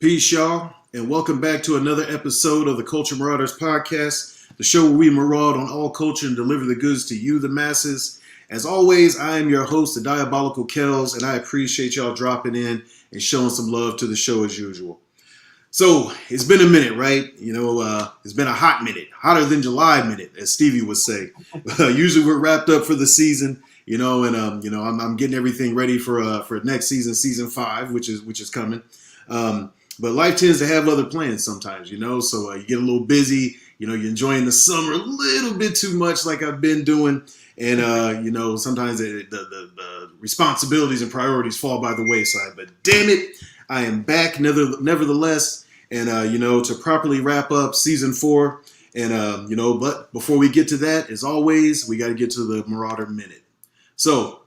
Peace, y'all, and welcome back to another episode of the Culture Marauders podcast, the show where we maraud on all culture and deliver the goods to you, the masses. As always, I am your host, the diabolical Kellz, and I appreciate y'all dropping in and showing some love to the show as usual. So, it's been a minute, right? It's been a hot minute, hotter than July minute, as Stevie would say. Usually we're wrapped up for the season, and I'm getting everything ready for next season, season 5, which is coming. But life tends to have other plans sometimes, so you get a little busy, you're enjoying the summer a little bit too much like I've been doing. And, sometimes the responsibilities and priorities fall by the wayside. But damn it, I am back nevertheless. And, to properly wrap up season 4. And, but before we get to that, as always, we got to get to the Marauder Minute. So,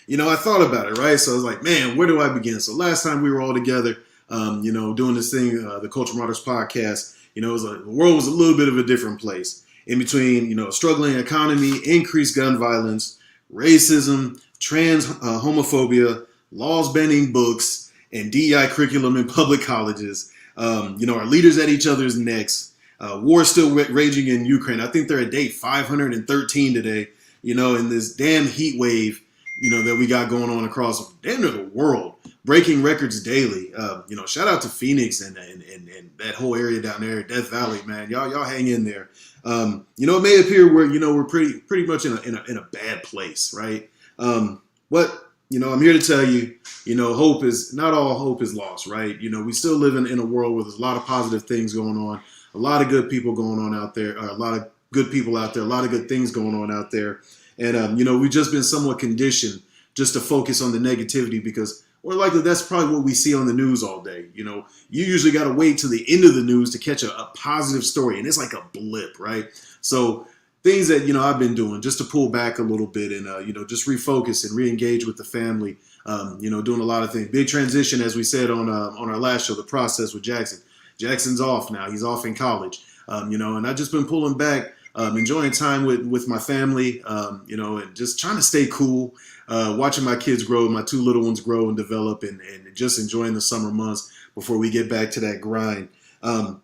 I thought about it, right? So I was like, man, where do I begin? So last time we were all together, doing this thing, the Culture Marauders podcast, the world was a little bit of a different place. In between, a struggling economy, increased gun violence, racism, trans homophobia, laws banning books, and DEI curriculum in public colleges. Our leaders at each other's necks. War still raging in Ukraine. I think they're at day 513 today, in this damn heat wave, that we got going on across damn near the world. Breaking records daily. Shout out to Phoenix and that whole area down there, Death Valley, man. Y'all hang in there. It may appear we're pretty much in a bad place, right? But I'm here to tell you, hope is not all hope is lost, right? We still live in a world where there's a lot of positive things going on, a lot of good people going on out there, a lot of good people out there, a lot of good things going on out there. And, we've just been somewhat conditioned just to focus on the negativity because more likely that's probably what we see on the news all day. You usually got to wait till the end of the news to catch a positive story. And it's like a blip, right? So things that, I've been doing just to pull back a little bit and, just refocus and re-engage with the family, doing a lot of things. Big transition, as we said on our last show, The Process with Jackson. Jackson's off now. He's off in college, and I've just been pulling back. Enjoying time with my family, and just trying to stay cool, watching my kids grow, my 2 little ones grow and develop, and just enjoying the summer months before we get back to that grind. And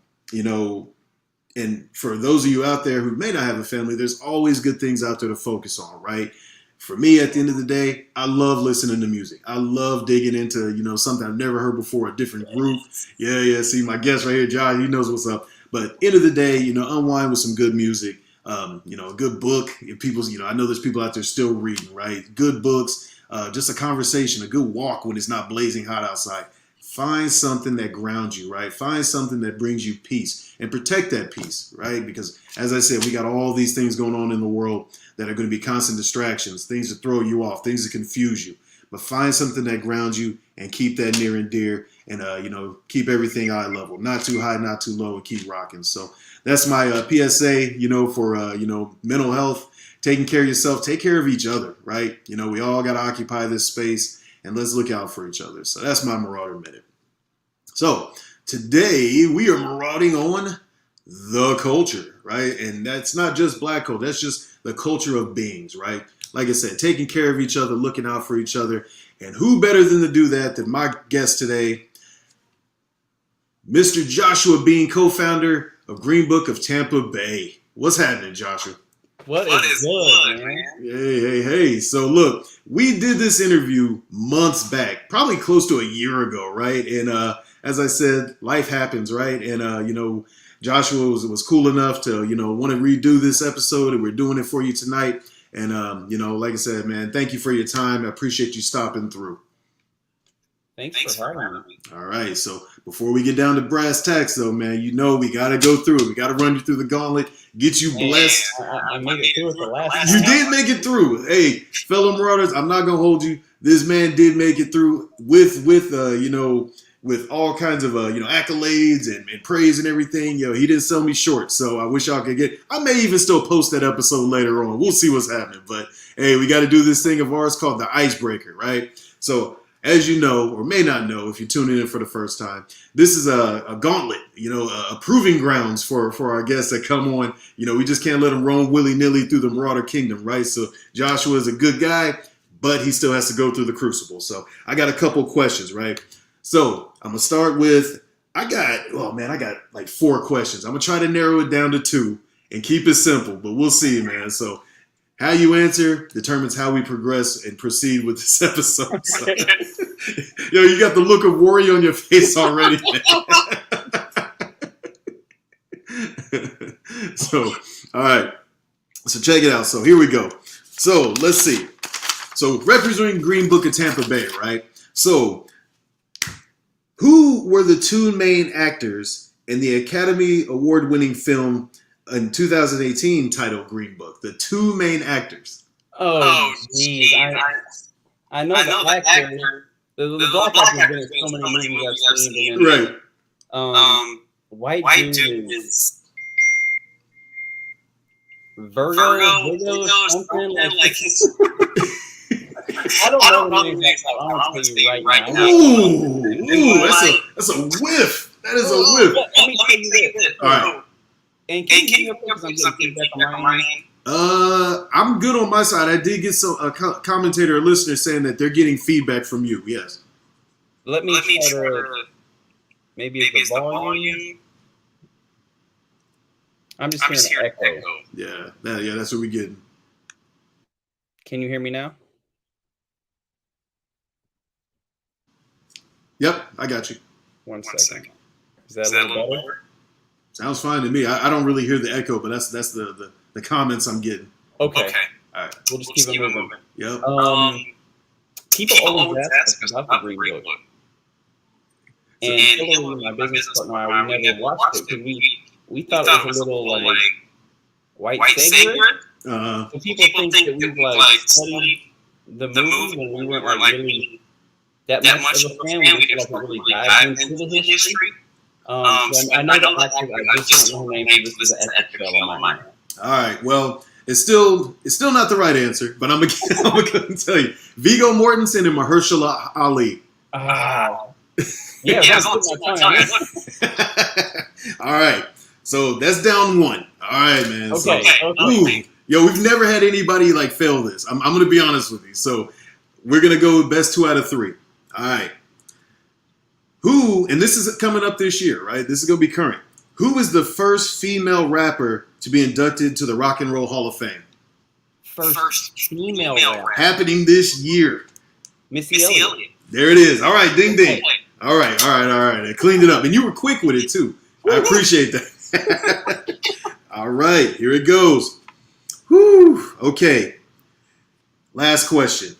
for those of you out there who may not have a family, there's always good things out there to focus on, right? For me, at the end of the day, I love listening to music. I love digging into, something I've never heard before, a different group. Yeah. See, my guest right here, Josh, he knows what's up. But end of the day, unwind with some good music, a good book. I know there's people out there still reading, right? Good books, just a conversation, a good walk when it's not blazing hot outside. Find something that grounds you, right? Find something that brings you peace and protect that peace, right? Because as I said, we got all these things going on in the world that are going to be constant distractions, things to throw you off, things to confuse you. But find something that grounds you and keep that near and dear and, keep everything eye level. Not too high, not too low, and keep rocking. So that's my PSA, for, mental health, taking care of yourself, take care of each other, right? We all got to occupy this space and let's look out for each other. So that's my Marauder Minute. So today we are marauding on the culture, right? And that's not just black culture. That's just the culture of beings, right? Like I said, taking care of each other, looking out for each other. And who better than to do that than my guest today, Mr. Joshua Bean, co-founder of Green Book of Tampa Bay. What's happening, Joshua? What is good, man? Hey. So look, we did this interview months back, probably close to a year ago, right? And as I said, life happens, right? And, Joshua was cool enough to, want to redo this episode, and we're doing it for you tonight. And, like I said, man, thank you for your time. I appreciate you stopping through. Thanks for having me. All right. So before we get down to brass tacks, though, man, we got to go through it. We got to run you through the gauntlet, get you blessed. I made it through it the last time. You did make it through. Hey, fellow Marauders, I'm not going to hold you. This man did make it through with all kinds of, accolades and praise and everything. He didn't sell me short. So I wish y'all could I may even still post that episode later on. We'll see what's happening. But hey, we got to do this thing of ours called the icebreaker, right? So as you know, or may not know if you're tuning in for the first time, this is a gauntlet, a proving grounds for our guests that come on. We just can't let them roam willy-nilly through the Marauder Kingdom, right? So Joshua is a good guy, but he still has to go through the crucible. So I got a couple questions, right? So I'm gonna start with. I got like 4 questions. I'm gonna try to narrow it down to 2 and keep it simple, but we'll see, man. So how you answer determines how we progress and proceed with this episode. So, yo, you got the look of worry on your face already. So, all right. So check it out. So here we go. So let's see. So representing Green Book of Tampa Bay, right? So who were the 2 main actors in the Academy Award-winning film in 2018 titled Green Book? The 2 main actors. Oh, jeez. I know the actor. The black actor's been in so many movies I've seen. Right. White dude is Virgo, something like this. I don't know the names. I'll tell you right now. Ooh, that's a whiff. That is a whiff. Let me tell you this. All right. And can you put some feedback on my end? I'm good on my side. I did get a commentator or listener saying that they're getting feedback from you. Yes. Let me try to. Maybe it's the volume. I'm just hearing an echo. Yeah, that's what we're getting. Can you hear me now? Yep, I got you. One second. Is that a little better? Sounds fine to me. I don't really hear the echo, but that's the comments I'm getting. Okay. All right. We'll just keep it moving. Yep. People always ask us about the Green Book. And Hillary, my business partner, we never watched it because we thought it was a little like white savior. So people think that we've like studied the movie when we weren't like really that much of a fan. We just like really dived into the history. I know that actor. I just don't know her name. This is an epic fell on my mind. All right. Well, it's still not the right answer, but I'm gonna tell you: Viggo Mortensen and Mahershala Ali. Yeah, all right. So that's down 1. All right, man. Okay. Ooh, yo, we've never had anybody like fail this. I'm gonna be honest with you. So we're gonna go with best 2 out of 3. All right. Who, and this is coming up this year, right? This is gonna be current. Who is the first female rapper to be inducted to the Rock and Roll Hall of Fame? First female rapper. Happening this year. Missy Elliott. There it is. All right, ding ding. All right. I cleaned it up. And you were quick with it, too. I appreciate that. All right, here it goes. Whew. Okay. Last question.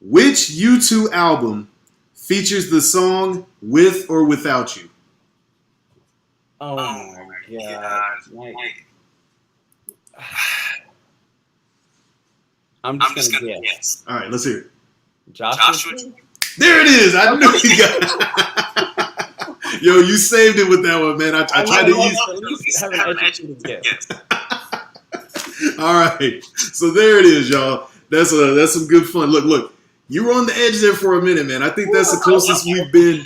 Which U2 album features the song With or Without You? Oh my God. I'm just going to guess. All right, let's hear it. Joshua? There it is. I knew you got it. Yo, you saved it with that one, man. I tried to use have an educated guess. All right. So there it is, y'all. That's some good fun. Look. You were on the edge there for a minute, man. I think that's the closest we've been,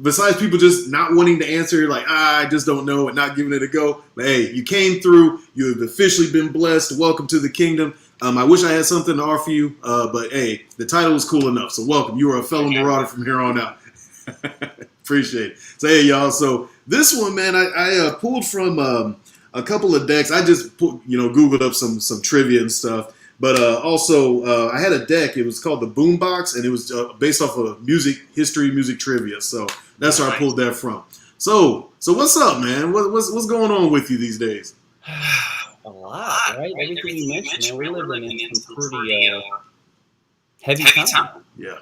besides people just not wanting to answer, like, I just don't know and not giving it a go. But hey, you came through. You have officially been blessed. Welcome to the kingdom. I wish I had something to offer you, but hey, the title was cool enough. So welcome. You are a fellow marauder from here on out. Appreciate it. So hey, y'all. So this one, man, I pulled from a couple of decks. I just Googled up some trivia and stuff. But also, I had a deck. It was called the Boombox, and it was based off of music history, music trivia. So that's where I pulled that from. So what's up, man? What's going on with you these days? A lot, right? Everything you mentioned, man. We're living in some pretty heavy time. Yeah.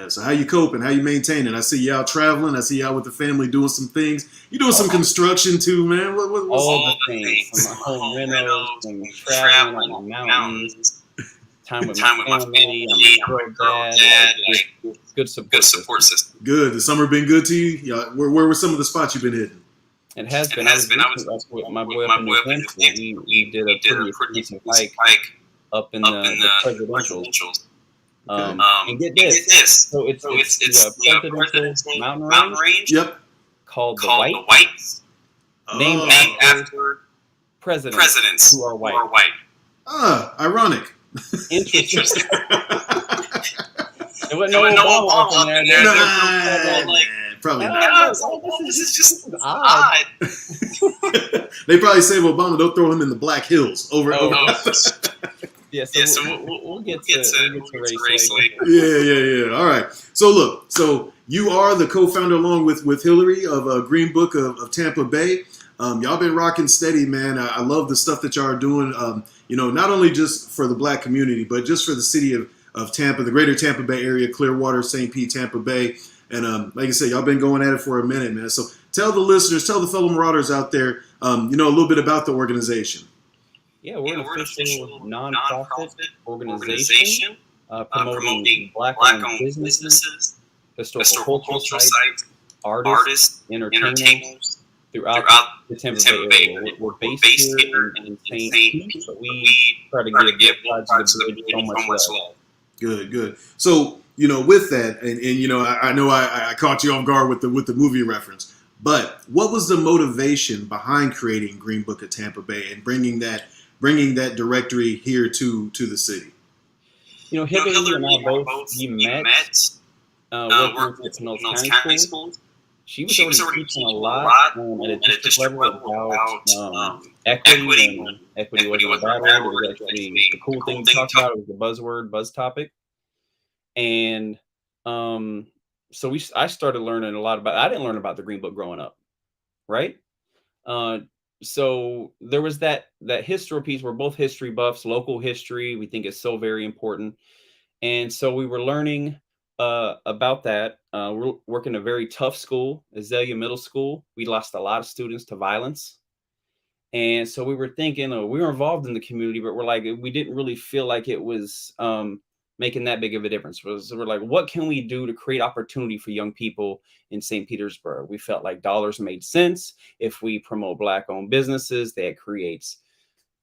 So how you coping? How you maintaining? I see you out traveling. I see you out with the family doing some things. You doing some construction too, man. What's all the things? From my home renos, and traveling on the mountains, time with my family. I'm a girl dad. Good support system. Good. The summer been good to you? Yeah. Where were some of the spots you've been hitting? It has been. I was with my boy up in New Hampshire. We did a pretty decent hike up in the presidentials. And get this. So it's the presidential mountain range. Yep. Called the Whites. Named after presidents who are white. Ironic. Interesting. There wasn't no Obama up in there. Probably And not. I was like, oh, this is just odd. They probably say of Obama, they'll throw him in the Black Hills over. Yeah, so we'll get to race later. Yeah. All right. So look, so you are the co-founder along with Hillary of Green Book of Tampa Bay. Y'all been rocking steady, man. I love the stuff that y'all are doing. Not only just for the Black community, but just for the city of Tampa, the greater Tampa Bay area, Clearwater, St. Pete, Tampa Bay. And like I said, y'all been going at it for a minute, man. So tell the listeners, tell the fellow Marauders out there, a little bit about the organization. Yeah, we're an official nonprofit organization promoting Black-owned businesses, historical cultural sites, artists, entertainers throughout the Tampa Bay area. We're based here in St. Pete, but we try to give both sides of the bridge so much love. Good. So, with that, and I know I caught you off guard with the movie reference, but what was the motivation behind creating Green Book of Tampa Bay and bringing that directory here to the city? Hillary and I both met working at Knowles County School. She was already teaching a lot at a district level about equity, and equity wasn't a bad word. It was actually the cool thing to talk about. It was the buzz topic. And so I started learning a lot about. I didn't learn about the Green Book growing up, right? So there was that history piece. We're both history buffs, local history. We think it's so very important. And so we were learning about that. We're working a very tough school, Azalea Middle School. We lost a lot of students to violence. And so we were thinking, we were involved in the community, but we didn't really feel like it was making that big of a difference. So we're like, what can we do to create opportunity for young people in St. Petersburg? We felt like dollars made sense. If we promote Black-owned businesses, that creates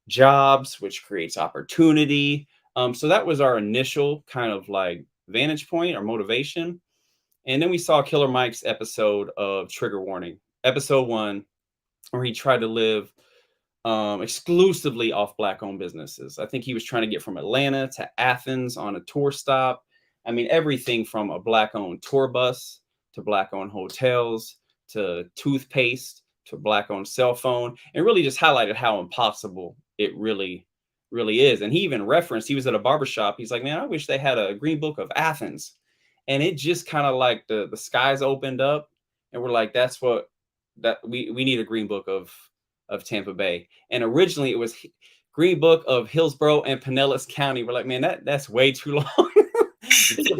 jobs, which creates opportunity. So that was our initial kind of like vantage point or motivation. And then we saw Killer Mike's episode of Trigger Warning, episode 1, where he tried to live exclusively off Black-owned businesses. I think he was trying to get from Atlanta to Athens on a tour stop. I mean, everything from a Black-owned tour bus to Black-owned hotels to toothpaste to Black-owned cell phone, and really just highlighted how impossible it really is. And he even referenced, he was at a barbershop. He's like, man, I wish they had a Green Book of Athens. And it just kind of like the skies opened up, and we're like, we need a Green Book of Tampa Bay. And originally it was Green Book of Hillsborough and Pinellas County. We're like, man, that's way too long. Too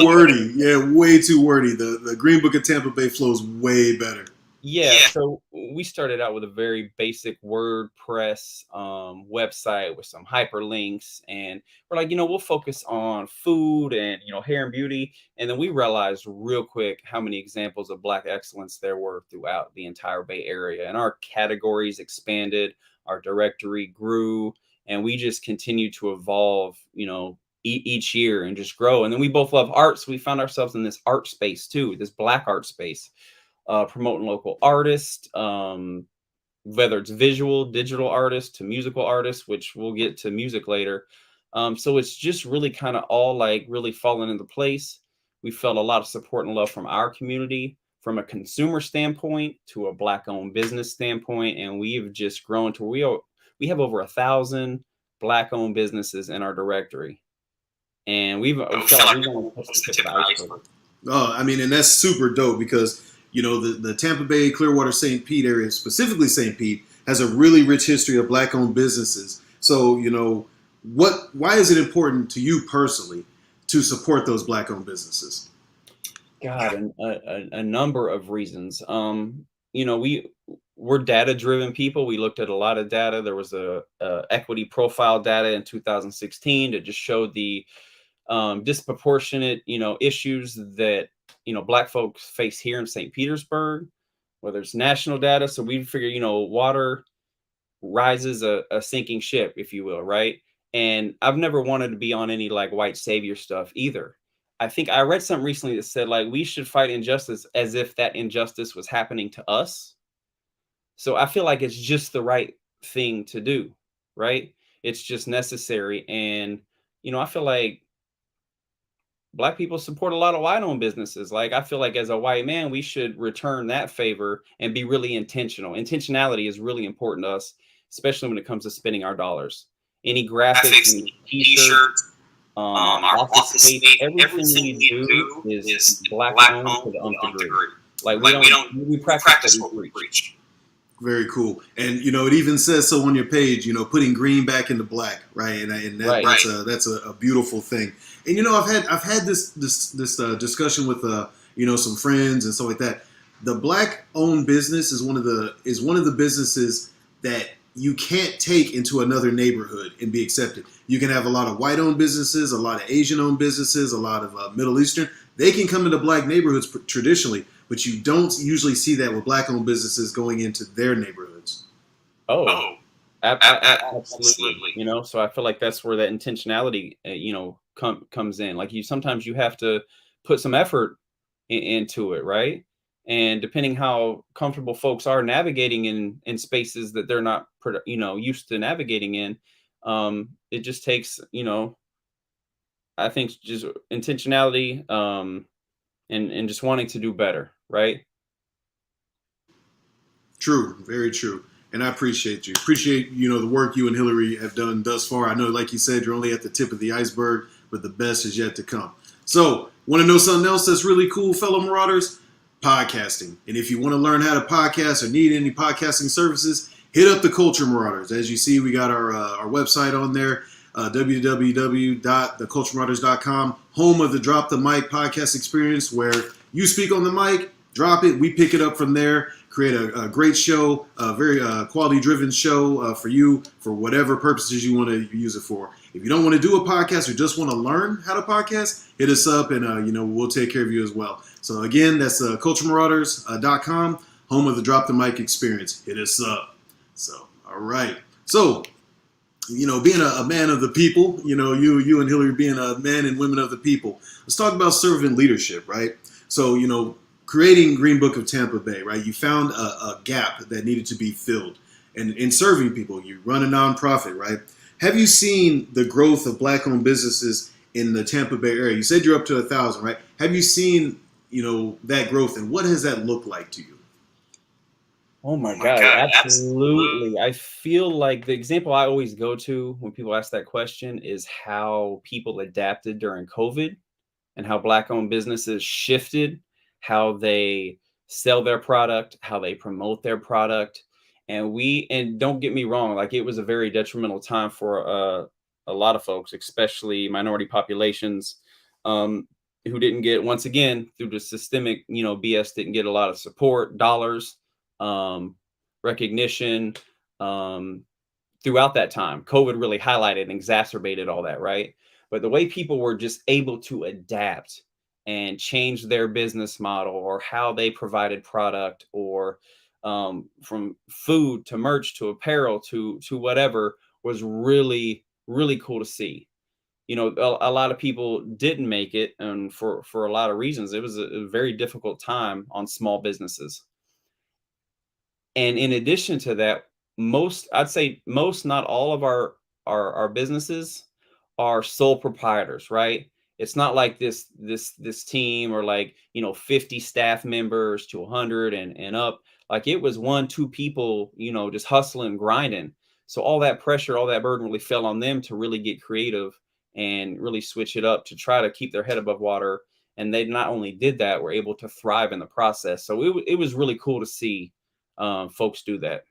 wordy. Yeah, way too wordy. The Green Book of Tampa Bay flows way better. Yeah, so we started out with a very basic WordPress website with some hyperlinks, and we're like, we'll focus on food and hair and beauty. And then we realized real quick how many examples of Black excellence there were throughout the entire Bay Area, and our categories expanded, our directory grew, and we just continued to evolve, each year and just grow. And then we both love art, so we found ourselves in this art space too, this Black art space. Promoting local artists, whether it's visual, digital artists to musical artists, which we'll get to music later. So it's just really kind of all like really falling into place. We felt a lot of support and love from our community, from a consumer standpoint to a Black-owned business standpoint. And we've just grown to we have over 1,000 Black-owned businesses in our directory. And we've felt like we've only touched the tip of the iceberg. Oh, I mean, and that's super dope because the Tampa Bay, Clearwater, St. Pete area, specifically St. Pete, has a really rich history of Black-owned businesses. So, why is it important to you personally to support those Black-owned businesses? God, and a number of reasons. We're data-driven people. We looked at a lot of data. There was a equity profile data in 2016 that just showed the disproportionate, issues that Black folks face here in St. Petersburg, whether it's national data. So we figure, water rises a sinking ship, if you will, right? And I've never wanted to be on any like white savior stuff either. I think I read something recently that said like we should fight injustice as if that injustice was happening to us. So I feel like it's just the right thing to do, right? It's just necessary. And, I feel like Black people support a lot of white-owned businesses. Like, I feel like as a white man, we should return that favor and be really intentional. Intentionality is really important to us, especially when it comes to spending our dollars. Any graphics, any t-shirts, our office space, everything we do is Black-owned to the nth degree. Like, we practice what we preach. Very cool. And, you know, it even says so on your page, you know, putting green back into black, right? And that's a beautiful thing. And, you know, I've had this discussion with, you know, some friends and stuff like that. The Black-owned business is one of the businesses that you can't take into another neighborhood and be accepted. You can have a lot of white-owned businesses, a lot of Asian-owned businesses, a lot of Middle Eastern. They can come into Black neighborhoods traditionally, but you don't usually see that with Black-owned businesses going into their neighborhoods. Absolutely. You know, so I feel like that's where that intentionality, you know, comes in. Like, sometimes you have to put some effort into it, right? And depending how comfortable folks are navigating in spaces that they're not, you know, used to navigating in, it just takes, you know, I think just intentionality, and just wanting to do better, right? True, very true. And I appreciate you. Appreciate, you know, the work you and Hillary have done thus far. I know, like you said, you're only at the tip of the iceberg, but the best is yet to come. So, want to know something else that's really cool, fellow Marauders? Podcasting. And if you want to learn how to podcast or need any podcasting services, hit up the Culture Marauders. As you see, we got our website on there, www.theculturemarauders.com, home of the Drop the Mic podcast experience, where you speak on the mic, drop it, we pick it up from there, create a great show, a very quality-driven show for you, for whatever purposes you want to use it for. If you don't want to do a podcast or just want to learn how to podcast, hit us up and you know, we'll take care of you as well. So again, that's culturemarauders.com, home of the Drop the Mic experience. Hit us up. So, all right. So, you know, being a man of the people, you know, you and Hillary being a man and women of the people, let's talk about servant leadership, right? So, you know, creating Green Book of Tampa Bay, right? You found a gap that needed to be filled. And in serving people, you run a nonprofit, right? Have you seen the growth of Black-owned businesses in the Tampa Bay area? You said you're up to 1,000, right? Have you seen, you know, that growth, and what has that looked like to you? Oh my God, absolutely. I feel like the example I always go to when people ask that question is how people adapted during COVID and how Black-owned businesses shifted how they sell their product, how they promote their product. And don't get me wrong, like, it was a very detrimental time for a lot of folks, especially minority populations, who didn't get, once again, through the systemic, you know, BS, didn't get a lot of support, dollars, recognition, throughout that time. COVID really highlighted and exacerbated all that, right? But the way people were just able to adapt and change their business model or how they provided product, or from food to merch to apparel to whatever, was really, really cool to see. You know, a lot of people didn't make it, and for a lot of reasons. It was a very difficult time on small businesses. And in addition to that, I'd say most, not all of our businesses are sole proprietors, right? It's not like this team, or like, you know, 50 staff members to 100 and up. Like, it was 1-2 people, you know, just hustling, grinding. So all that pressure, all that burden really fell on them to really get creative and really switch it up to try to keep their head above water. And they not only did that, were able to thrive in the process. So it was really cool to see folks do that.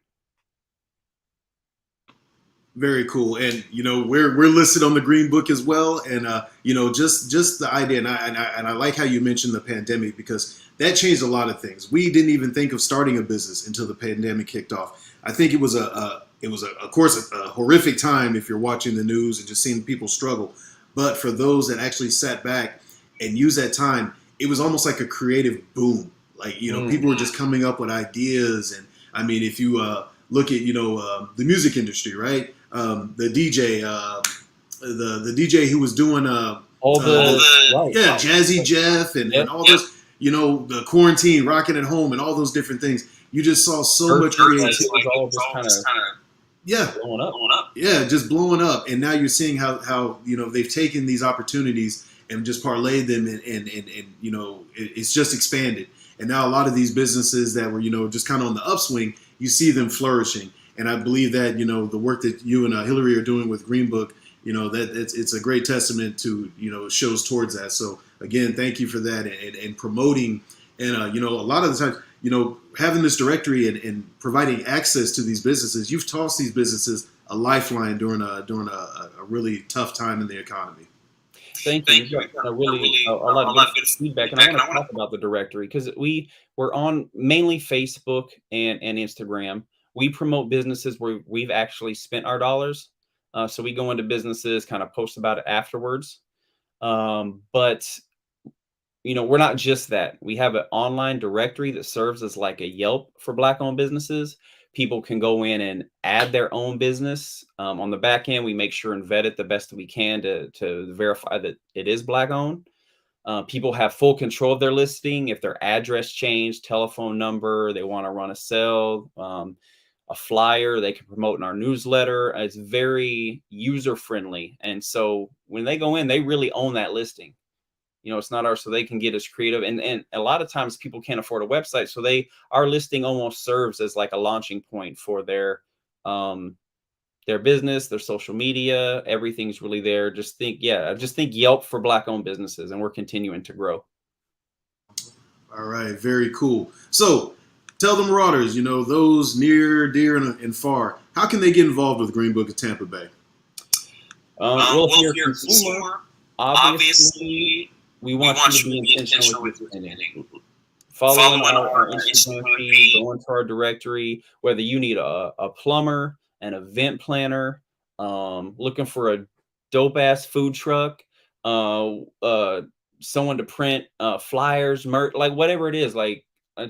Very cool. And, you know, we're listed on the Green Book as well. And, you know, just the idea, and I like how you mentioned the pandemic, because that changed a lot of things. We didn't even think of starting a business until the pandemic kicked off. I think it was of course, a horrific time if you're watching the news and just seeing people struggle. But for those that actually sat back and used that time, it was almost like a creative boom. Like, you know, people were just coming up with ideas. And I mean, if you look at, you know, the music industry, right? The DJ, the DJ who was doing Jazzy Jeff and all those, you know, the quarantine, rocking at home, and all those different things. You just saw so much creativity. All just kind of blowing up. Yeah, just blowing up. And now you're seeing how you know, they've taken these opportunities and just parlayed them, and you know, it's just expanded. And now a lot of these businesses that were, you know, just kind of on the upswing, you see them flourishing. And I believe that, you know, the work that you and Hillary are doing with Green Book, you know, that it's a great testament to, you know, shows towards that. So again, thank you for that, and promoting, and you know, a lot of the times, you know, having this directory and providing access to these businesses, you've tossed these businesses a lifeline during a really tough time in the economy. Thank you. You've got a lot of good feedback, and I want to talk about the directory because we're on mainly Facebook and Instagram. We promote businesses where we've actually spent our dollars. So we go into businesses, kind of post about it afterwards. But you know, we're not just that. We have an online directory that serves as like a Yelp for Black-owned businesses. People can go in and add their own business. On the back end, we make sure and vet it the best that we can to verify that it is Black-owned. People have full control of their listing. If their address changed, telephone number, they want to run a sale, a flyer, they can promote in our newsletter. It's very user-friendly. And so when they go in, they really own that listing. You know, it's not ours, so they can get as creative. And a lot of times people can't afford a website, so our listing almost serves as like a launching point for their business, their social media. Everything's really there. Just think Yelp for Black-owned businesses, and we're continuing to grow. All right, very cool. So tell the Marauders, you know, those near, dear, and far, how can they get involved with Green Book of Tampa Bay? Well, if you're a consumer, obviously, we want you to be intentional with your spending. Following our Instagram feed, go into our directory, whether you need a plumber, an event planner, looking for a dope-ass food truck, someone to print flyers, merch, like whatever it is. Like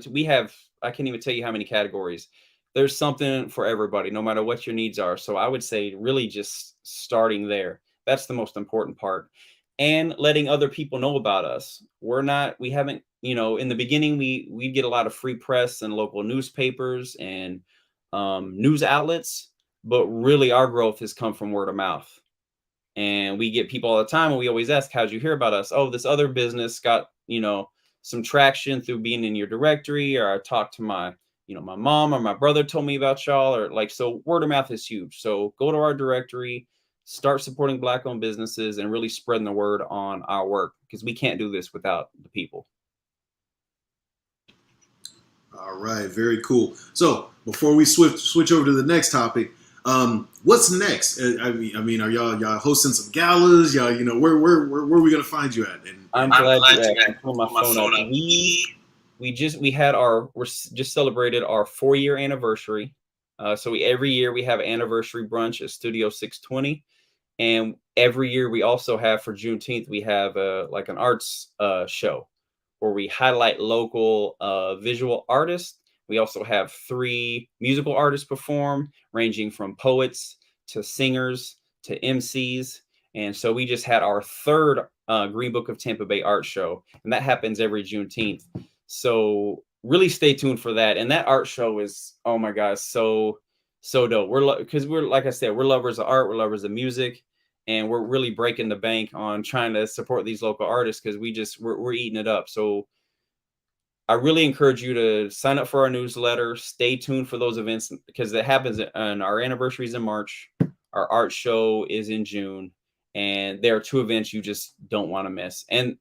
we have, I can't even tell you how many categories. There's something for everybody, no matter what your needs are. So I would say really just starting there. That's the most important part. And letting other people know about us. We haven't, you know, in the beginning, we get a lot of free press and local newspapers and news outlets, but really our growth has come from word of mouth. And we get people all the time, and we always ask, how'd you hear about us? Oh, this other business got, you know, some traction through being in your directory, or I talked to my mom or my brother told me about y'all, or like, so word of mouth is huge. So go to our directory, start supporting Black-owned businesses, and really spreading the word on our work, because we can't do this without the people. All right, very cool. So before we switch over to the next topic, what's next? I mean, are y'all hosting some galas? Y'all, you know, where are we gonna find you at? And I'm glad you asked. Pull my phone up. We just celebrated our 4-year anniversary. So every year we have anniversary brunch at Studio 620. And every year we also have, for Juneteenth, we have like an arts show where we highlight local visual artists. We also have 3 musical artists perform, ranging from poets to singers to MCs. And so we just had our 3rd Green Book of Tampa Bay art show, and that happens every Juneteenth. So really stay tuned for that. And that art show is, oh my gosh, so dope. Because we're like I said, we're lovers of art, we're lovers of music, and we're really breaking the bank on trying to support these local artists, because we're eating it up. So I really encourage you to sign up for our newsletter. Stay tuned for those events, because it happens, and our anniversary is in March. Our art show is in June, and there are 2 events you just don't want to miss. And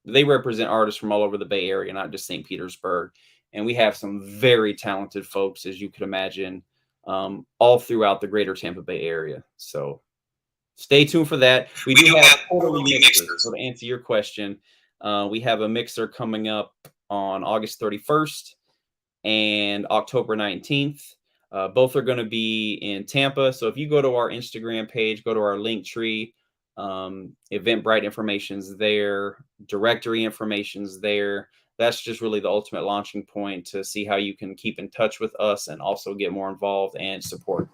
they represent artists from all over the Bay Area, not just St. Petersburg. And we have some very talented folks, as you could imagine, all throughout the greater Tampa Bay area. So stay tuned for that. We do have quarterly mixers. So to answer your question, we have a mixer coming up on August 31st and October 19th. Both are going to be in Tampa. So if you go to our Instagram page, go to our link tree, Eventbrite information's there, directory information's there. That's just really the ultimate launching point to see how you can keep in touch with us and also get more involved and support.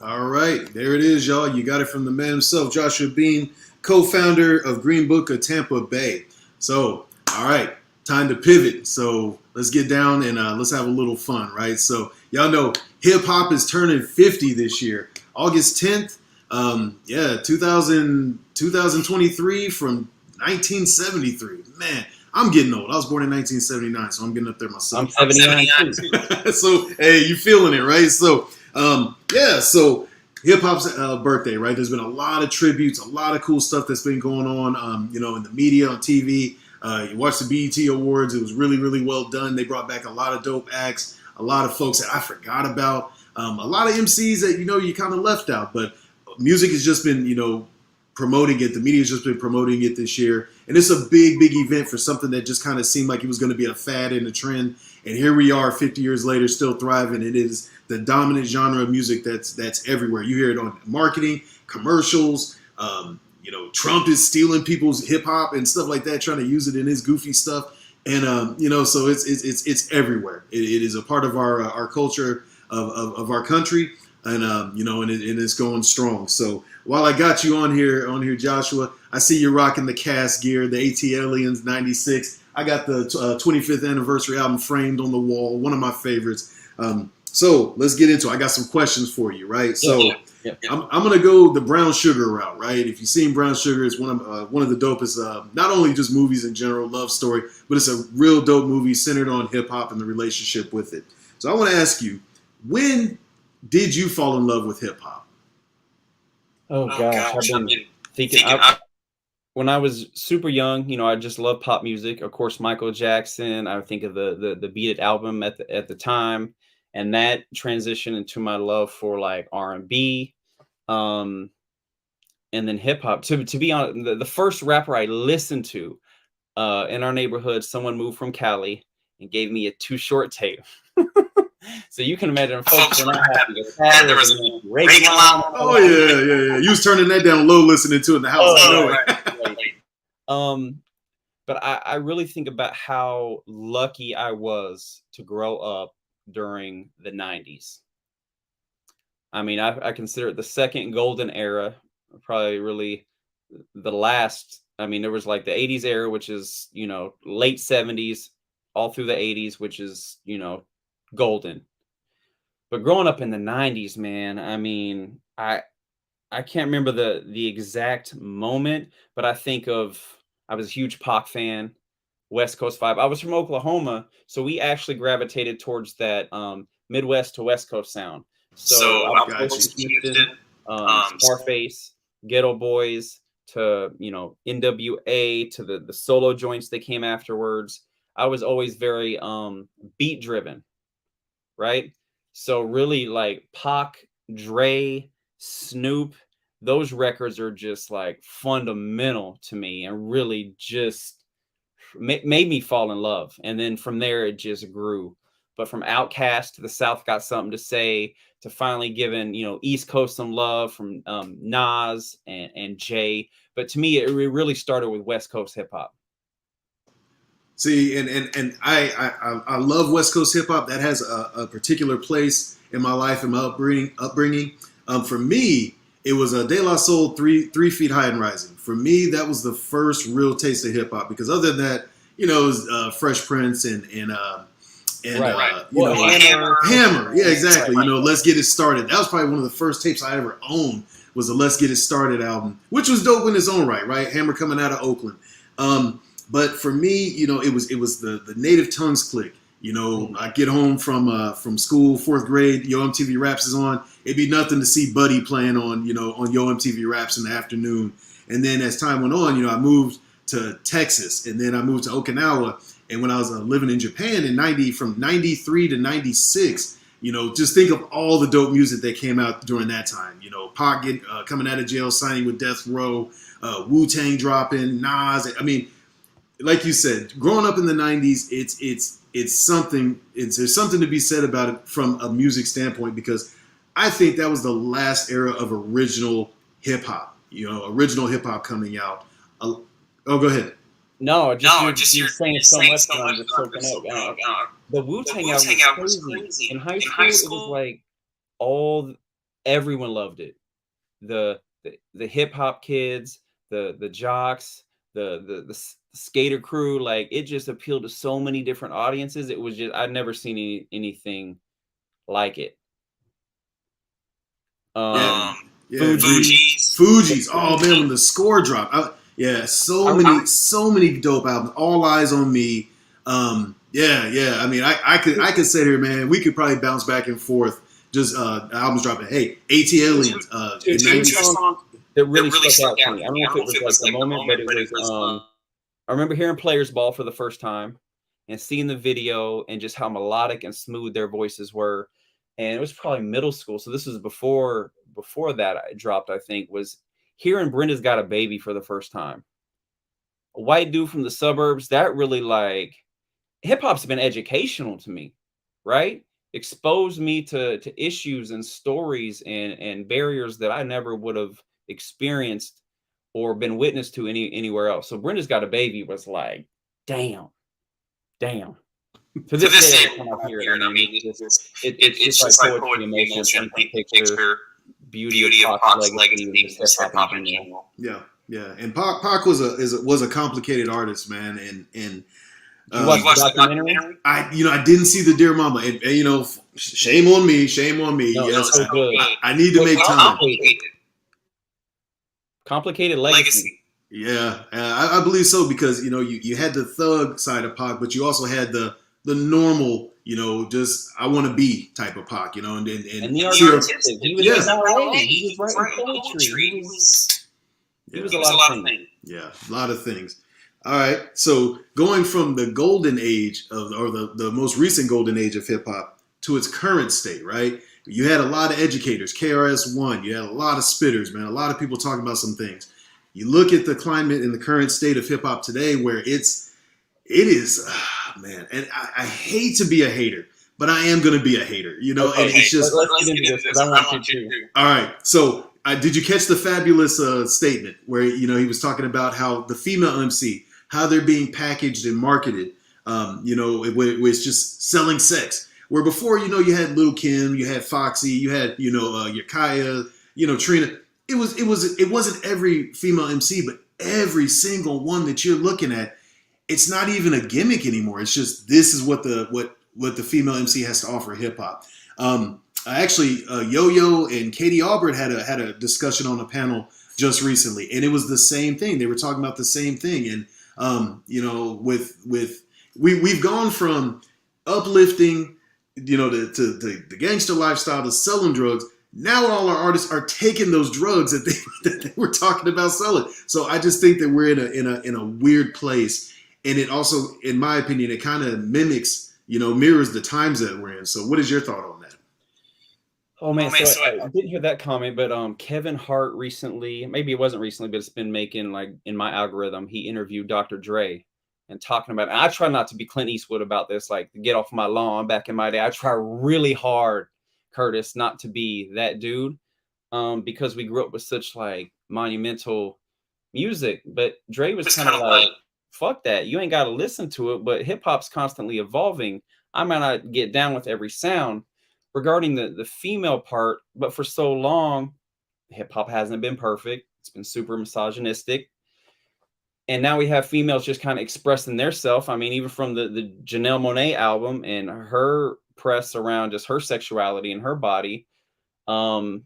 All right, there it is, y'all. You got it from the man himself, Joshua Bean, co-founder of Green Book of Tampa Bay. So, all right, time to pivot. So let's get down and let's have a little fun, right? So y'all know hip hop is turning 50 this year. August 10th, Yeah, 2023 from 1973. Man, I'm getting old. I was born in 1979, so I'm getting up there myself. I'm 79 too. So, hey, you feeling it, right? So, yeah, so hip hop's birthday, right? There's been a lot of tributes, a lot of cool stuff that's been going on, in the media, on TV. You watch the BET Awards. It was really, really well done. They brought back a lot of dope acts, a lot of folks that I forgot about, a lot of MCs that, you kind of left out. But music has just been, promoting it. The media's just been promoting it this year. And it's a big, big event for something that just kind of seemed like it was going to be a fad and a trend. And here we are 50 years later, still thriving. It is the dominant genre of music that's everywhere. You hear it on marketing, commercials. Trump is stealing people's hip hop and stuff like that, trying to use it in his goofy stuff. And, so it's everywhere. It is a part of our culture of our country. And, and it's going strong. So while I got you on here, Joshua, I see you're rocking the cast gear, the AT Aliens 96. I got the 25th anniversary album framed on the wall, one of my favorites. So let's get into it. I got some questions for you, right? So I'm going to go the Brown Sugar route, right? If you've seen Brown Sugar, it's one of the dopest, not only just movies in general, love story, but it's a real dope movie centered on hip hop and the relationship with it. So I want to ask you, when did you fall in love with hip hop? Oh gosh, I've been thinking. When I was super young, I just loved pop music. Of course, Michael Jackson. I would think of the Beat It album at the time, and that transitioned into my love for like R&B, and then hip hop. To be honest, the first rapper I listened to in our neighborhood, someone moved from Cali and gave me a Too Short tape. So you can imagine folks were not happy. There was a Reagan line. Oh yeah. You was turning that down low, listening to it in the house. Right. But I really think about how lucky I was to grow up during the 90s. I mean, I consider it the second golden era, probably really the last. I mean, there was like the 80s era, which is, late 70s, all through the 80s, which is, golden. But growing up in the 90s, man, I mean, I can't remember the exact moment, but I think I was a huge Pac fan, West Coast vibe. I was from Oklahoma, so we actually gravitated towards that Midwest to West Coast sound. So I was Houston, Scarface, Ghetto Boys, to NWA, to the solo joints that came afterwards. I was always very beat driven, right? So really like Pac, Dre, Snoop, those records are just like fundamental to me and really just made me fall in love. And then from there, it just grew. But from Outkast to the South Got Something to Say to finally giving, East Coast some love from Nas and Jay. But to me, it really started with West Coast hip hop. See, and I love West Coast hip hop. That has a particular place in my life and my upbringing. For me, it was a De La Soul, 3 Feet High and Rising. For me, that was the first real taste of hip hop, because other than that, it was Fresh Prince and Hammer. Yeah, exactly. Right. Let's Get It Started. That was probably one of the first tapes I ever owned, was the Let's Get It Started album, which was dope in its own right. Hammer coming out of Oakland. But for me, it was the Native Tongues clique. I get home from school, 4th grade, Yo MTV Raps is on. It'd be nothing to see Buddy playing on Yo MTV Raps in the afternoon. And then as time went on, I moved to Texas, and then I moved to Okinawa. And when I was living in Japan from 93 to 96, just think of all the dope music that came out during that time. Pac coming out of jail, signing with Death Row, Wu-Tang dropping, Nas. I mean, like you said, growing up in the 90s, it's something. There's something to be said about it from a music standpoint, because I think that was the last era of original hip hop. Original hip hop coming out. Oh, go ahead. No, you're saying so much. The Wu-Tang album was crazy. In high school, it was like everyone loved it. The hip hop kids, the jocks, the skater crew, like it just appealed to so many different audiences. It was just, I'd never seen anything like it. Yeah, Yeah, Fugees. Oh man, when the score dropped. So many dope albums. All Eyes on Me. Yeah. I mean, I could sit here, man. We could probably bounce back and forth. Just albums dropping. Hey, AT-Aliens. Two songs that really stuck out to me. I don't know if it was like the moment, but it was. I remember hearing Players Ball for the first time and seeing the video and just how melodic and smooth their voices were. And it was probably middle school, so this was before that I dropped. I think was hearing Brenda's Got a Baby for the first time. A white dude from the suburbs, that really like hip hop's been educational to me, right? Exposed me to issues and stories and barriers that I never would have experienced or been witness to anywhere else. So Brenda's Got a Baby was like, damn. To this day, when I hear it, I mean, it's just like poetry, emotion, picture, beauty of Pac's legacy, just hip hop in general. Yeah. And Pac was a complicated artist, man. And you watched the documentary? I didn't see the Dear Mama, and shame on me. No, yes, so good. I need to make time. Complicated legacy. Yeah, I believe so because you had the thug side of Pac, but you also had the normal, just I want to be type of Pac, and the artistic. He was He was writing poetry. He was a lot of things. Yeah, a lot of things. All right, so going from the golden age or the most recent golden age of hip hop to its current state, right? You had a lot of educators, KRS-One. You had a lot of spitters, man. A lot of people talking about some things. You look at the climate in the current state of hip hop today, where it is, man. And I hate to be a hater, but I am going to be a hater, Okay, and it's just. Let's get into this. I want you to. All right, so did you catch the fabulous statement where he was talking about how the female MC, how they're being packaged and marketed, it's just selling sex. Where before, you had Lil' Kim, you had Foxy, you had, your Kaya, Trina. It wasn't every female MC, but every single one that you're looking at, it's not even a gimmick anymore. It's just this is what the female MC has to offer hip hop. Actually, Yo-Yo and Katie Albert had a discussion on a panel just recently, and it was the same thing. They were talking about the same thing, and we've gone from uplifting, to the gangster lifestyle, to selling drugs. Now all our artists are taking those drugs that they were talking about selling. So I just think that we're in a weird place, and it also, in my opinion, it kind of mimics, mirrors the times that we're in. So what is your thought on that? Oh man, so I didn't hear that comment, but Kevin Hart recently, maybe it wasn't recently, but it's been making like in my algorithm. He interviewed Dr. Dre and talking about. And I try not to be Clint Eastwood about this, like get off my lawn. Back in my day, I try really hard, Curtis, not to be that dude, because we grew up with such like monumental music. But Dre was kind of like, fuck that. You ain't got to listen to it, but hip hop's constantly evolving. I might not get down with every sound. Regarding the female part, but for so long, hip hop hasn't been perfect. It's been super misogynistic. And now we have females just kind of expressing their self. I mean, even from the Janelle Monáe album and her press around just her sexuality and her body. I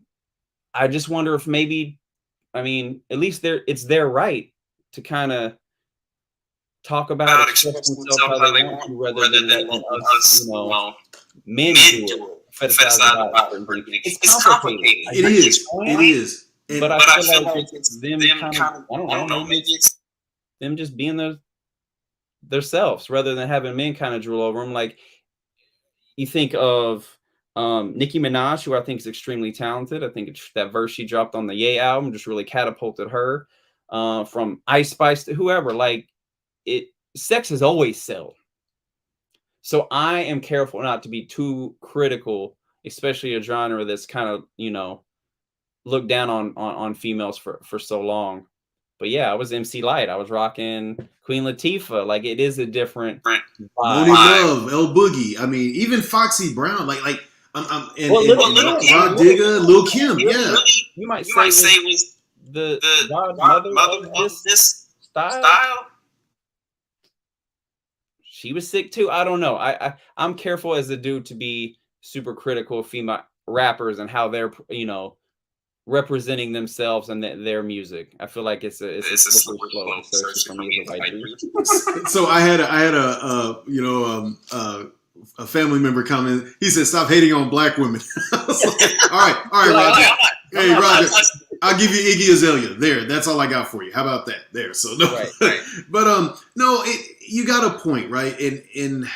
just wonder if maybe, at least it's their right to kind of talk about expressing themselves how they want to, rather than letting us, men do it. It's complicated. It is. But I feel like it's them kind of, I don't know, maybe it's them just being themselves rather than having men kind of drool over them. Like you think of Nicki Minaj, who I think is extremely talented. I think that verse she dropped on the Ye album just really catapulted her, from Ice Spice to whoever. Like sex has always sold. So I am careful not to be too critical, especially a genre that's kind of, looked down on females for so long. But yeah, I was MC Light. I was rocking Queen Latifah. Like it is a different vibe. Money Love, El Boogie. I mean, even Foxy Brown. Rod Digga, Lil' Kim. Yeah, you might say was the godmother of this style. She was sick too. I don't know. I'm careful as a dude to be super critical of female rappers and how they're, representing themselves and their music. I feel like it's a slippery slope, especially for me as a white dude. So I had a family member comment. He said, "Stop hating on black women." I was like, all right, Roger. Hey, Roger, I'll give you Iggy Azalea. There, that's all I got for you. How about that? There. So no, right. But no, you got a point, right? And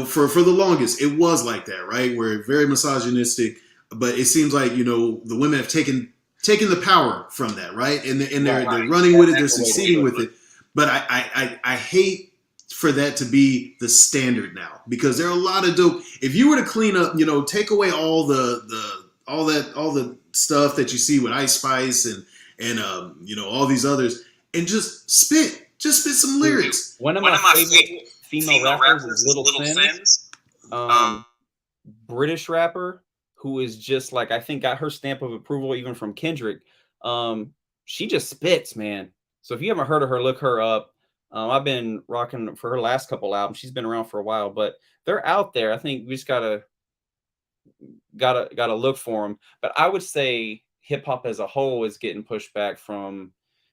for the longest, it was like that, right? We're very misogynistic, but it seems like the women have taken the power from that, right? And they're running with it. They're succeeding with it. But I hate for that to be the standard now, because there are a lot of dope. If you were to clean up, take away all the stuff that you see with Ice Spice and all these others, and just spit some lyrics. One of my favorite female rappers is Little Sims, British rapper who is just like, I think got her stamp of approval even from Kendrick. She just spits, man. So if you haven't heard of her, look her up. I've been rocking for her last couple albums. She's been around for a while, but they're out there. I think we just gotta look for them. But I would say hip hop as a whole is getting pushed back from,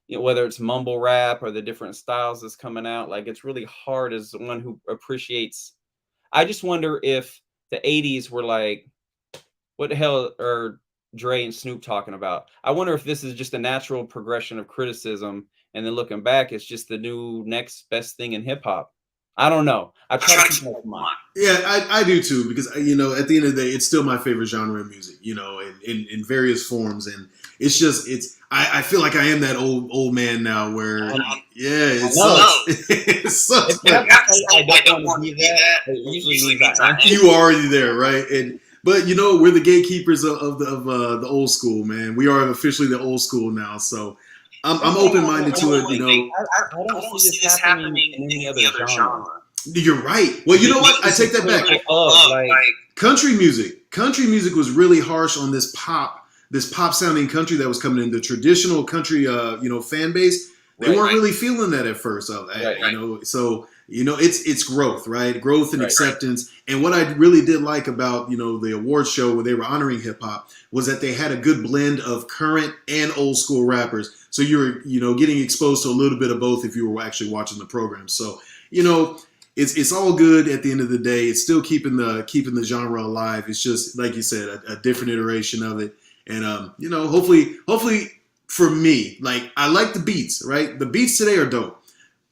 whether it's mumble rap or the different styles that's coming out. Like, it's really hard as one who appreciates. I just wonder if the 80s were like, what the hell are Dre and Snoop talking about? I wonder if this is just a natural progression of criticism, and then looking back, it's just the new next best thing in hip hop. I don't know. I try to keep my mind. Yeah, I do too, because at the end of the day, it's still my favorite genre of music, in various forms, and I feel like I am that old man now where it sucks. It sucks. I don't want to be that. Usually you are already there, right? But we're the gatekeepers of the old school, man. We are officially the old school now, so I'm open-minded to it. I don't see this happening in any other genre. You're right. Well, you know what? I take that back. Country music was really harsh on this pop sounding country that was coming in. The traditional country, fan base. They weren't really feeling that at first. So it's growth, right? Growth and acceptance. And what I really did like about, the award show where they were honoring hip hop was that they had a good blend of current and old school rappers. So you were, getting exposed to a little bit of both if you were actually watching the program. So, it's all good at the end of the day. It's still keeping the genre alive. It's just, like you said, a different iteration of it. And, hopefully for me, like, I like the beats, right? The beats today are dope.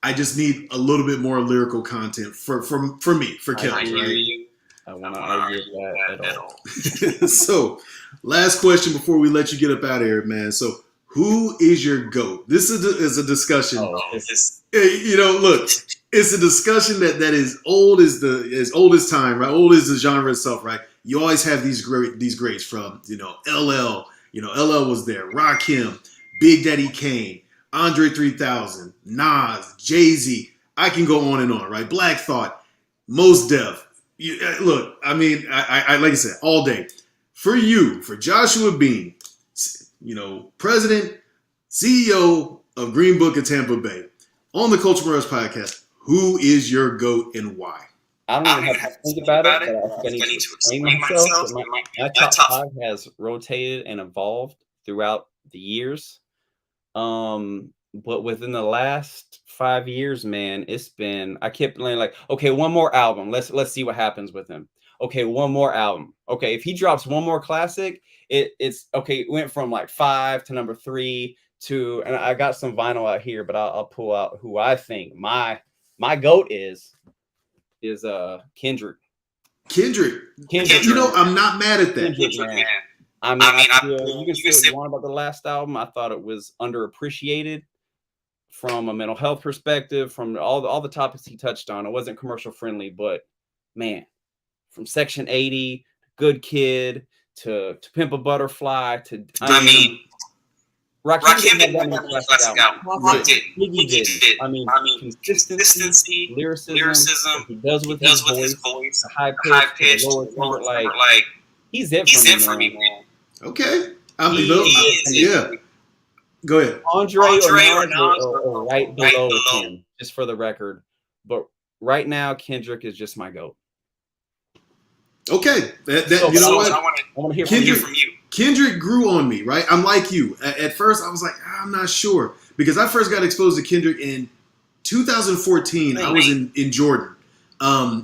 I just need a little bit more lyrical content for me, for Kellz, right? I want to argue that at all. So, last question before we let you get up out of here, man. So, who is your GOAT? This is a discussion. Look, it's a discussion that is old as time, right? Old as the genre itself, right? You always have these greats from, LL. LL was there. Rakim, Big Daddy Kane, Andre 3000, Nas, Jay-Z. I can go on and on, right? Black Thought, Mos Def. Look, I mean, I like I said, all day. For you, for Joshua Bean, President, CEO of Green Book of Tampa Bay, on the Culture Motorist Podcast, who is your GOAT and why? I don't even have to think about it, but I think I need to explain myself. My top five has rotated and evolved throughout the years. But within the last 5 years, man, I kept playing like, okay, one more album. Let's see what happens with him. Okay, one more album. Okay, if he drops one more classic, it's okay. It went from like 5 to number 3 to, and I got some vinyl out here, but I'll pull out who I think my GOAT is Kendrick. Kendrick. I'm not mad at that. Kendrick, man. I mean, you can say what you want about the last album. I thought it was underappreciated from a mental health perspective, from all the topics he touched on. It wasn't commercial friendly, but man, from Section 80, Good Kid, to Pimp a Butterfly, to Rakim had one classic album. He did. I mean, consistency, lyricism, he does with his voice, the high pitch, the lower timbre, like he's it for me, man. Okay. Yeah. Go ahead. Andre or Nas are right below him, just for the record. But right now, Kendrick is just my GOAT. Okay. I want to hear from you. Kendrick grew on me, right? I'm like you. At first, I was like, I'm not sure. Because I first got exposed to Kendrick in 2014. I was in Jordan. I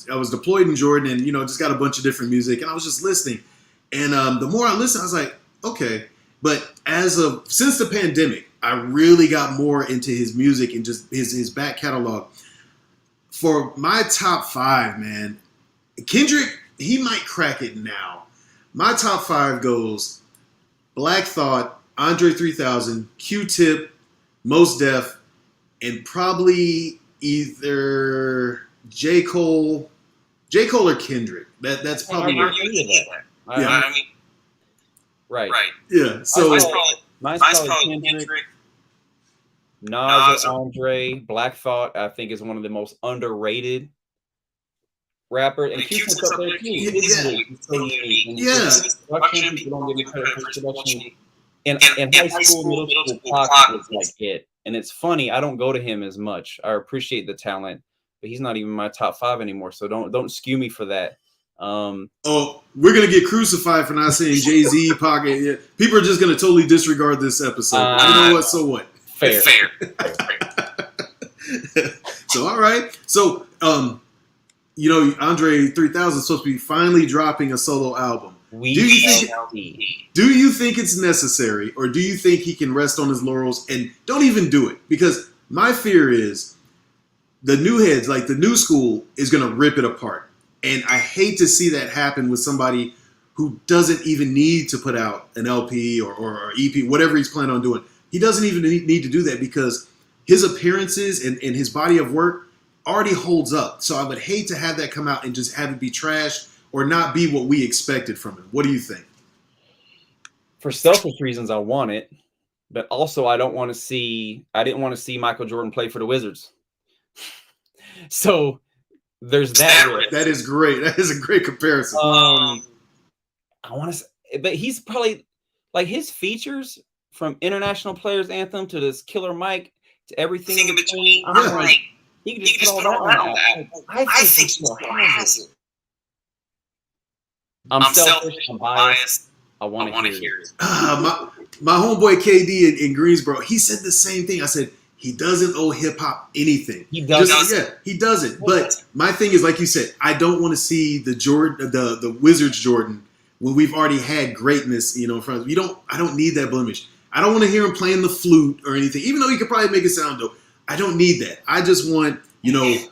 was deployed in Jordan and, just got a bunch of different music. And I was just listening. And the more I listened, I was like, okay. But since the pandemic, I really got more into his music and just his back catalog. For my top 5, man, Kendrick, he might crack it now. My top 5 goes Black Thought, Andre 3000, Q-Tip, Mos Def, and probably either J. Cole or Kendrick. That's probably I mean, right. Yeah. So mine's probably Kendrick. Nas or Andre. Black Thought, I think, is one of the most underrated rappers. And Q-Tip's up there too. Production, people don't give me credit for production. In high school, middle school, Pac was like it. And it's funny, I don't go to him as much. I appreciate the talent, but he's not even my top 5 anymore. So don't skew me for that. We're gonna get crucified for not saying Jay-Z, Pac. Yeah. People are just gonna totally disregard this episode. You know what? So what? Fair. So all right. So Andre 3000 is supposed to be finally dropping a solo album. Do you think it's necessary, or do you think he can rest on his laurels and don't even do it? Because my fear is the new heads, like the new school, is gonna rip it apart. And I hate to see that happen with somebody who doesn't even need to put out an LP or EP, whatever he's planning on doing. He doesn't even need to do that because his appearances and his body of work already holds up. So I would hate to have that come out and just have it be trashed or not be what we expected from him. What do you think? For selfish reasons, I want it. But also, I didn't want to see Michael Jordan play for the Wizards. So there's that. That is great. That is a great comparison. I want to, but he's probably like his features from International Players Anthem to this Killer Mike to everything in between. I'm like, he can just put all that on. I think he still has it. I'm selfish. I'm biased. I want to hear it. My homeboy KD in Greensboro, he said the same thing. I said, he doesn't owe hip hop anything. He doesn't. Yeah, he doesn't. But my thing is, like you said, I don't want to see the Wizards Jordan when we've already had greatness, in front of him. I don't need that blemish. I don't want to hear him playing the flute or anything, even though he could probably make it sound dope. I don't need that. I just want,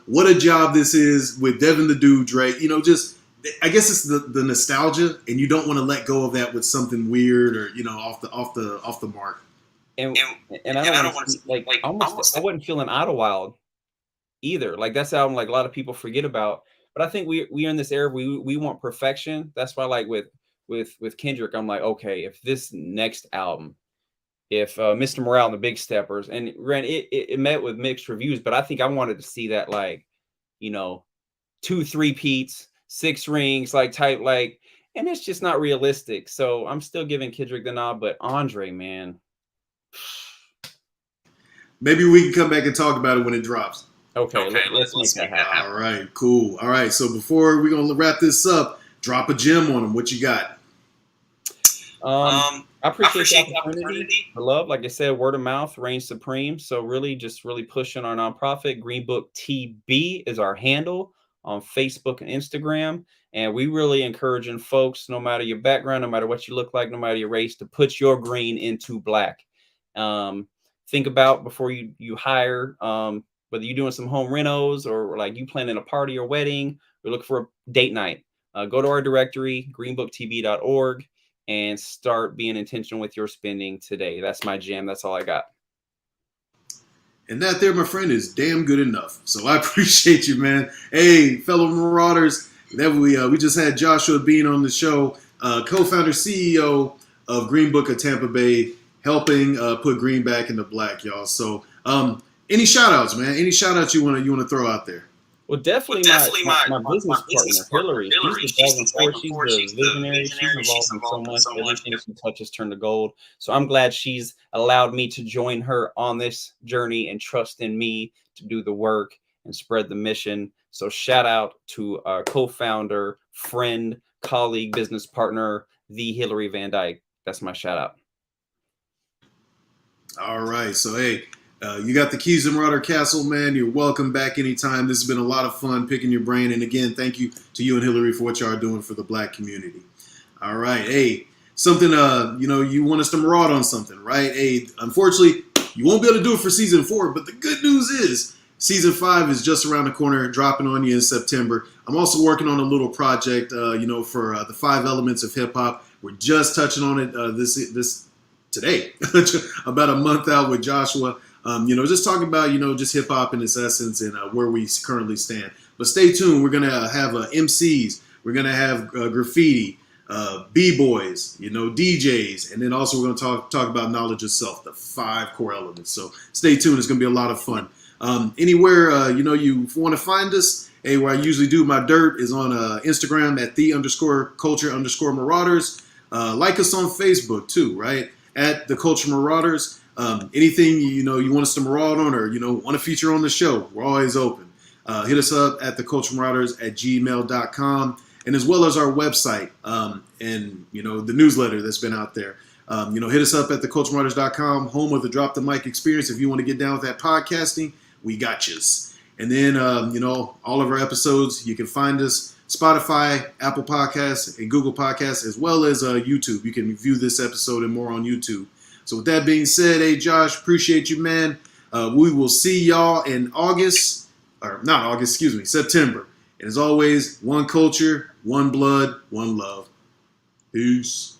what a job this is with Devin the Dude, Drake. I guess it's the nostalgia, and you don't want to let go of that with something weird or off the mark. And I don't want to like almost. I wasn't feeling Idlewild either. Like that's the album like a lot of people forget about. But I think we are in this era. We want perfection. That's why like with Kendrick, I'm like, okay, if this next album, if Mr. Morale and the Big Steppers, and it met with mixed reviews, but I think I wanted to see that like 2 3-peats. 6 rings, type, and it's just not realistic. So I'm still giving Kendrick the nod, but Andre, man. Maybe we can come back and talk about it when it drops. Okay, let's make that happen. All right, cool. All right, so before we're going to wrap this up, drop a gem on him. What you got? I appreciate the opportunity. The love, like I said, word of mouth reigns supreme. So really pushing our nonprofit. Green Book TB is our handle on Facebook and Instagram. And we really encouraging folks, no matter your background, no matter what you look like, no matter your race, to put your green into black. Think about before you hire, whether you're doing some home renos or like you planning a party or wedding, or looking for a date night. Go to our directory, greenbooktb.org, and start being intentional with your spending today. That's my jam. That's all I got. And that there, my friend, is damn good enough. So I appreciate you, man. Hey, fellow Marauders, that we just had Joshua Bean on the show, co-founder, CEO of Green Book of Tampa Bay, helping put green back into black, y'all. So any shout-outs, man? Any shout-outs you want to throw out there? Well, definitely my business partner, Hillary. She's the driving force. She's the visionary. She's involved in so much. Everything she touches turn to gold. So I'm glad she's allowed me to join her on this journey and trust in me to do the work and spread the mission. So shout out to our co-founder, friend, colleague, business partner, the Hillary Van Dyke. That's my shout out. All right. So, hey, you got the keys to Marauder Castle, man. You're welcome back anytime. This has been a lot of fun picking your brain. And again, thank you to you and Hillary for what y'all are doing for the Black community. All right. Hey, something, you want us to maraud on something, right? Hey, unfortunately, you won't be able to do it for season 4, but the good news is season 5 is just around the corner, dropping on you in September. I'm also working on a little project, for the 5 elements of hip hop. We're just touching on it this today, about a month out with Joshua. Just talking about, just hip hop in its essence and where we currently stand. But stay tuned. We're going to have MCs. We're going to have graffiti, B-boys, DJs. And then also we're going to talk about knowledge of self, the 5 core elements. So stay tuned. It's going to be a lot of fun. Anywhere, you want to find us, hey, where I usually do my dirt is on Instagram at _culture_marauders. Like us on Facebook too, right? At the Culture Marauders. Anything you want us to maraud on or want to feature on the show, we're always open. Hit us up at theculturemarauders@gmail.com, and as well as our website and the newsletter that's been out there. Hit us up at theculturemarauders.com, home of the Drop the Mic experience. If you want to get down with that podcasting, we got yous. And then all of our episodes, you can find us Spotify, Apple Podcasts, and Google Podcasts, as well as YouTube. You can view this episode and more on YouTube. So with that being said, hey, Josh, appreciate you, man. We will see y'all in September. And as always, one culture, one blood, one love. Peace.